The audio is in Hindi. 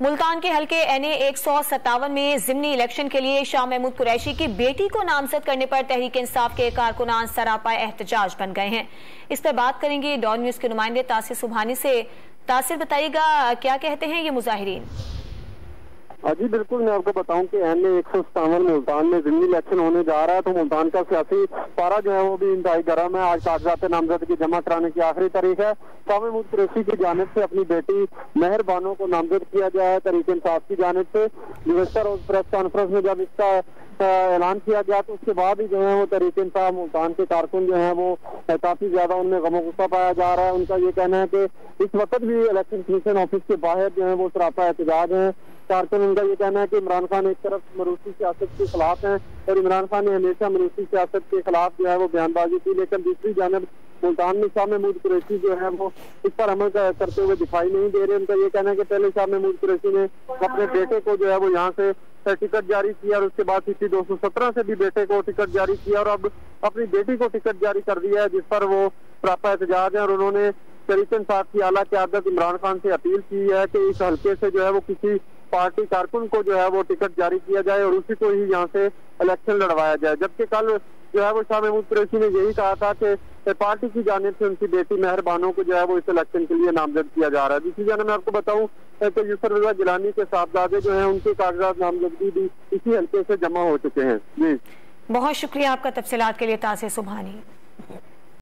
मुल्तान के हल्के NA 157 में ज़िमनी इलेक्शन के लिए शाह महमूद कुरैशी की बेटी को नामजद करने पर तहरीक इंसाफ के कारकुनान सरापा एहतजाज बन गए हैं। इस पर बात करेंगे डॉन न्यूज के नुमाइंदे तासिर सुबहानी से। तासिर, बताइएगा क्या कहते हैं ये मुजाहिरीन? जी बिल्कुल, मैं आपको बताऊं कि NA 157 मुल्तान में ज़िमनी इलेक्शन होने जा रहा है, तो मुल्तान का सियासी पारा जो है वो भी इंतहाई गर्म है। आज कागजात नामजदगी जमा कराने की आखिरी तारीख है। शाह महमूद कुरैशी की जानिब से अपनी बेटी मेहर बानो को नामजद किया गया है तहरीक इंसाफ की जानिब से। गुज़श्ता रोज प्रेस कॉन्फ्रेंस में जब इसका ऐलान किया गया तो उसके बाद ही जो है वो तहरीक इंसाफ मुल्तान के कारकुन जो है वो काफी ज्यादा उनमें गमो गुस्सा पाया जा रहा है। उनका ये कहना है कि इस वक्त भी इलेक्शन कमीशन ऑफिस के बाहर जो है वो सरापा एहतजाज है। कारकुन उनका ये कहना है कि इमरान खान एक तरफ मरूसी सियासत के खिलाफ है और इमरान खान ने हमेशा मरूसी सियासत के खिलाफ जो है वो बयानबाजी की, लेकिन दूसरी जानब मुल्तान में शाह महमूद कुरैशी जो है वो इस पर अमल करते हुए दिखाई नहीं दे रहे। उनका ये कहना है कि पहले शाह महमूद कुरैशी ने अपने बेटे को जो है वो यहाँ से टिकट जारी किया और उसके बाद CC 217 से भी बेटे को टिकट जारी किया और अब अपनी बेटी को टिकट जारी कर दिया है, जिस पर वो सरापा एहतजाज है। और उन्होंने तहरीक इंसाफ की आला क़यादत इमरान खान से अपील की है कि इस हल्के से जो है वो किसी पार्टी कारकुन को जो है वो टिकट जारी किया जाए और उसी को ही यहाँ से इलेक्शन लड़वाया जाए। जबकि कल जो है वो शाह महमूद कुरैशी ने यही कहा था कि पार्टी की जानिब से उनकी बेटी मेहर बानो को जो है वो इस इलेक्शन के लिए नामजद किया जा रहा है। दूसरी जानब मैं आपको बताऊं कि यूसुफ रज़ा गिलानी के साहबजादे जो हैं उनके कागजात नामजदगी भी इसी हल्के से जमा हो चुके हैं। जी बहुत शुक्रिया आपका तफसीलात के लिए तासिर सुबहानी।